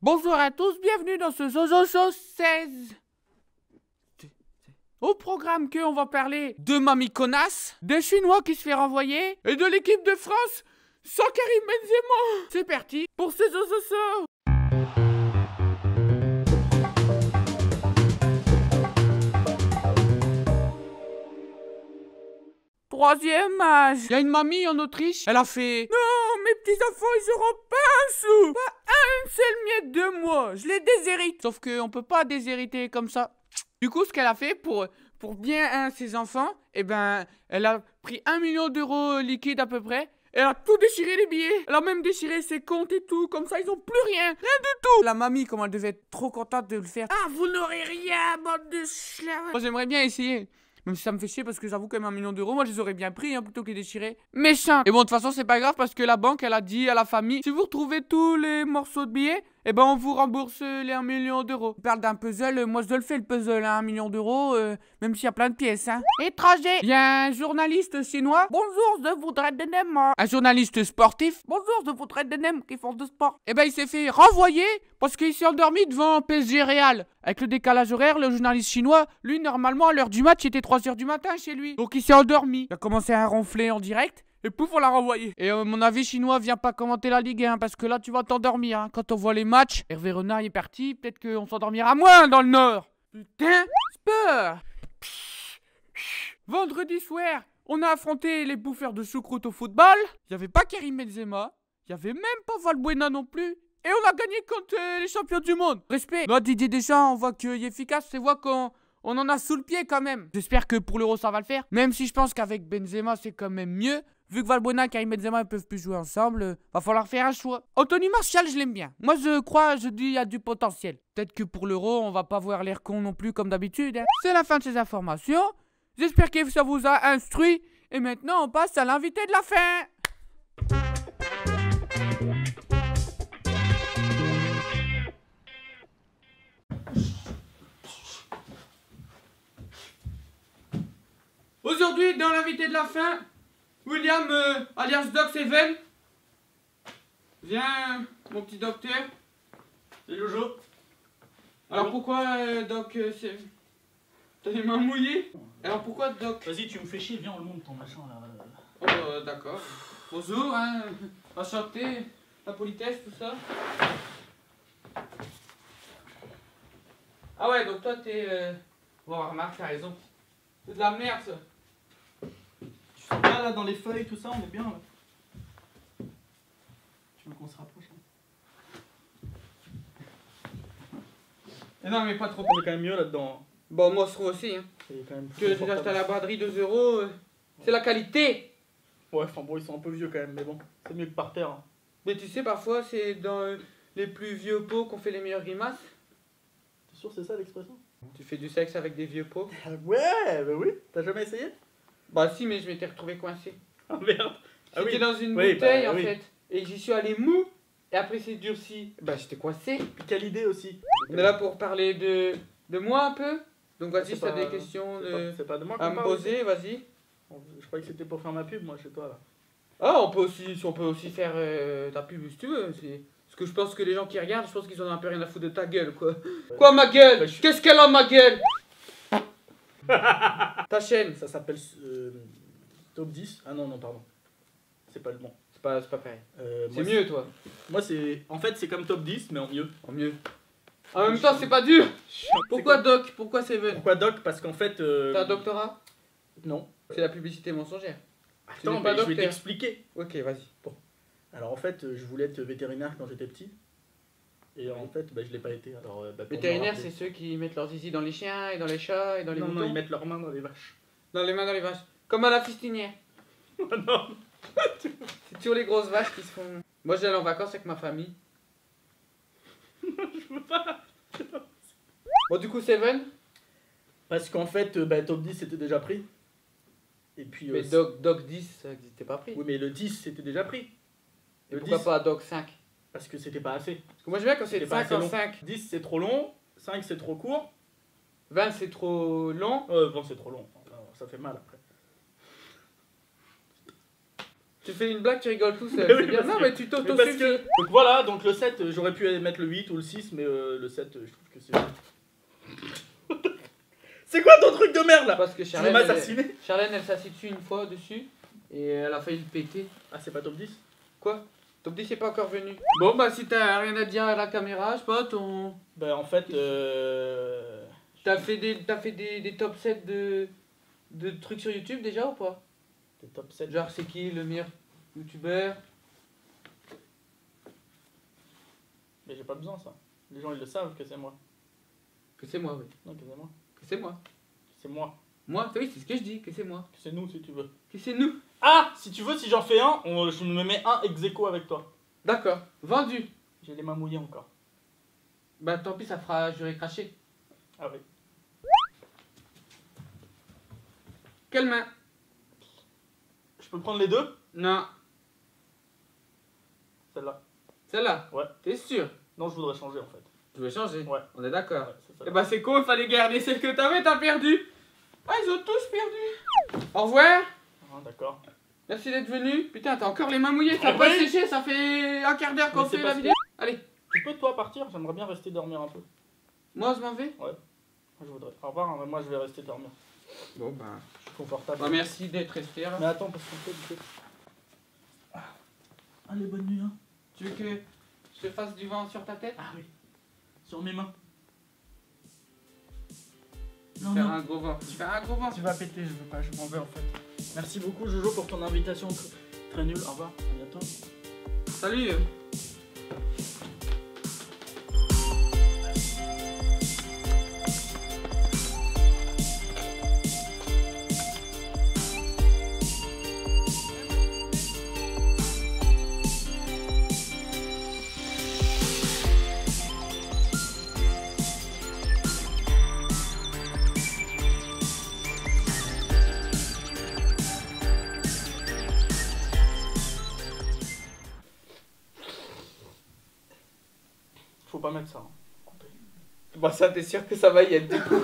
Bonjour à tous, bienvenue dans ce Zozo 16. Au programme on va parler de Mamie Connasse, des Chinois qui se fait renvoyer et de l'équipe de France sans Karim Benzema. C'est parti pour ce Zozo. Troisième match. Il y a une mamie en Autriche, elle a fait: non, mes petits enfants, ils auront pas un sou, pas un seul miette de moi, je les déshérite. Sauf qu'on peut pas déshériter comme ça. Du coup, ce qu'elle a fait pour bien ses enfants, elle a pris 1 million d'euros liquide à peu près. Elle a tout déchiré les billets. Elle a même déchiré ses comptes et tout. Comme ça, ils ont plus rien. Rien du tout. La mamie, comment elle devait être trop contente de le faire. Ah, vous n'aurez rien, bande de schlaves. Moi, j'aimerais bien essayer. Même si ça me fait chier parce que j'avoue quand même 1 million d'euros, moi je les aurais bien pris plutôt que les déchirer. Méchant. Et bon, de toute façon, c'est pas grave parce que la banque, elle a dit à la famille: si vous retrouvez tous les morceaux de billets, on vous rembourse les 1 million d'euros. On parle d'un puzzle, moi je le fais le puzzle, 1 million d'euros, même s'il y a plein de pièces, hein. Étranger. Il y a un journaliste chinois. Bonjour, je voudrais des nems. Un journaliste sportif. Bonjour, je voudrais des nems qui font de sport. Il s'est fait renvoyer parce qu'il s'est endormi devant PSG Real. Avec le décalage horaire, le journaliste chinois, lui, normalement, à l'heure du match, il était 3h du matin chez lui. Donc il s'est endormi. Il a commencé à ronfler en direct. Et pouf, on l'a renvoyé. Et mon avis chinois, vient pas commenter la Ligue 1 parce que là, tu vas t'endormir. Hein. Quand on voit les matchs, Hervé Renard est parti. Peut-être qu'on s'endormira moins dans le Nord. Putain, sport. Vendredi soir, on a affronté les bouffeurs de choucroute au football. Il y avait pas Karim Benzema. Il y avait même pas Valbuena non plus. Et on a gagné contre les champions du monde. Respect. Là, Didier Deschamps, on voit qu'il est efficace. C'est voit qu'on en a sous le pied quand même. J'espère que pour l'Euro, ça va le faire. Même si je pense qu'avec Benzema, c'est quand même mieux. Vu que Valbuena et Karim Benzema ne peuvent plus jouer ensemble, va falloir faire un choix. Anthony Martial, je l'aime bien. Moi, je dis il y a du potentiel. Peut-être que pour l'Euro, on va pas voir l'air con non plus comme d'habitude. Hein. C'est la fin de ces informations. J'espère que ça vous a instruit. Et maintenant, on passe à l'invité de la fin. Aujourd'hui, dans l'invité de la fin, William, alias Doc Seven. Viens, mon petit docteur. C'est Jojo. Alors pourquoi, Doc, t'as les mains mouillées? Alors pourquoi, Doc? Vas-y, tu me fais chier, viens, on le monte ton machin là. Oh, d'accord. Bonjour, hein. Enchanté. La politesse, tout ça. Ah ouais, donc toi, t'es... Bon, remarque, t'as raison. C'est de la merde, ça. Tu sens pas là dans les feuilles, tout ça, on est bien là. Tu veux qu'on se rapproche hein. Et non, mais pas trop. On est quand même mieux là-dedans. Bon, moi, je trouve aussi, hein. C'est quand même Que j'ai acheté à la braderie 2 euros, c'est la qualité. Ouais, enfin bon, ils sont un peu vieux quand même, mais bon, c'est mieux que par terre. Hein. Mais tu sais, parfois, c'est dans les plus vieux pots qu'on fait les meilleures grimaces. T'es sûr c'est ça l'expression? Tu fais du sexe avec des vieux pots? Ouais, bah oui. T'as jamais essayé? Bah si, mais je m'étais retrouvé coincé. Ah merde. Ah J'étais oui. dans une Oui, bouteille bah, en oui. fait. Et j'y suis allé mou. Et après c'est durci. Bah j'étais coincé. Puis quelle idée aussi. On est là pour parler de moi un peu. Donc vas-y, C'est si t'as pas- des questions C'est pas de moi à qu'on me parle. poser, vas-y. Je croyais que c'était pour faire ma pub, moi, chez toi là. Ah, on peut aussi faire ta pub si tu veux. Parce que je pense que les gens qui regardent, je pense qu'ils en ont un peu rien à foutre de ta gueule, quoi. Quoi, ma gueule? Bah, Qu'est-ce qu'elle a, ma gueule? Ta chaîne. Ça s'appelle Top 10. Ah non, non, pardon. C'est pas le bon. C'est pas pareil. C'est Moi, mieux, toi. Moi, c'est. En fait, c'est comme Top 10, mais en mieux. En mieux. En même temps, c'est pas dur. Pourquoi C'est Doc? Pourquoi Seven? Pourquoi Doc? Parce qu'en fait. T'as un doctorat? Non. C'est la publicité mensongère. Attends, n'es pas mais je vais docteur. t'expliquer. Ok, vas-y. Alors en fait, je voulais être vétérinaire quand j'étais petit. Et en fait, bah, je l'ai pas été. Alors, pour Vétérinaire, me c'est rappeler. ceux qui mettent leurs zizi dans les chiens et dans les chats et dans les Non, moutons. non, ils mettent leurs mains dans les vaches. Dans les mains, dans les vaches. Comme à la fistinière. Oh non. C'est toujours les grosses vaches qui se font... Moi, j'allais en vacances avec ma famille. Je veux pas. Bon, du coup, Seven. Parce qu'en fait, bah, Top 10 c'était déjà pris. Et puis. Mais Doc 10, ça n'existait pas pris. Oui, mais le 10 c'était déjà pris. Et Le pourquoi 10, pas Doc 5? parce que c'était pas assez. Parce que moi, je veux bien quand c'est C'était pas 5 assez en long. 5. 10 c'est trop long, 5 c'est trop court, 20, c'est trop long. 20 c'est trop long. Alors, ça fait mal après. Tu fais une blague, tu rigoles tout seul. Mais oui, C'est bien. parce Non, que- mais tu Mais parce t'auto-suffis. que... Donc voilà, donc le 7, j'aurais pu mettre le 8 ou le 6, mais le 7, je trouve que c'est... C'est quoi ton truc de merde là? Parce que Tu veux Charlène, m'assassiner? Charlène, elle s'est assise dessus une fois dessus et elle a failli le péter. Ah, c'est pas top 10? Quoi? Top 10 est pas encore venu. Bon, bah, si t'as rien à dire à la caméra, je sais pas, ton. Bah en fait, T'as fait des top 7 de trucs sur YouTube déjà ou pas? t'es top 7. Genre, c'est qui le meilleur youtubeur? Mais j'ai pas besoin ça. Les gens ils le savent que c'est moi. Que c'est moi, oui. Non, que c'est moi. Que c'est moi. C'est moi. Moi, oui, c'est ce que je dis, que c'est moi. Que c'est nous si tu veux. Que c'est nous. Ah, si tu veux, si j'en fais un, je me mets un ex aequo avec toi. D'accord, vendu. J'ai les mains mouillées encore. Bah, tant pis, ça fera jurer craché. Ah oui. Quelle main? Je peux prendre les deux? Non, Celle-là. celle-là. Ouais. T'es sûr? Non, je voudrais changer en fait. Tu veux changer? Ouais. On est d'accord. Ouais, c'est ça. Eh bah c'est con, il fallait garder celle que t'avais, t'as perdu. Ah, ils ont tous perdu. Au revoir. Ah, d'accord. Merci d'être venu. Putain, t'as encore les mains mouillées, t'as Ah pas oui. séché, ça fait un quart d'heure qu'on Mais c'est fait pas la ce vidéo. Allez, Tu peux toi partir? J'aimerais bien rester dormir un peu. moi je m'en vais. Je voudrais. Au revoir, hein, mais moi je vais rester dormir. Bon bah. Je suis confortable. Bah merci d'être resté là. Mais attends, parce qu'en fait, du coup... Allez, bonne nuit, hein. Tu veux que je te fasse du vent sur ta tête? Ah oui. Sur mes mains. Non, Faire non. un gros vent. Tu fais un gros vent. Tu vas péter, je veux pas, je m'en vais en fait. Merci beaucoup Jojo pour ton invitation très nulle. Au revoir, à bientôt. Salut. Faut pas mettre ça. Hein. Bah ça, t'es sûr que ça va y être du coup.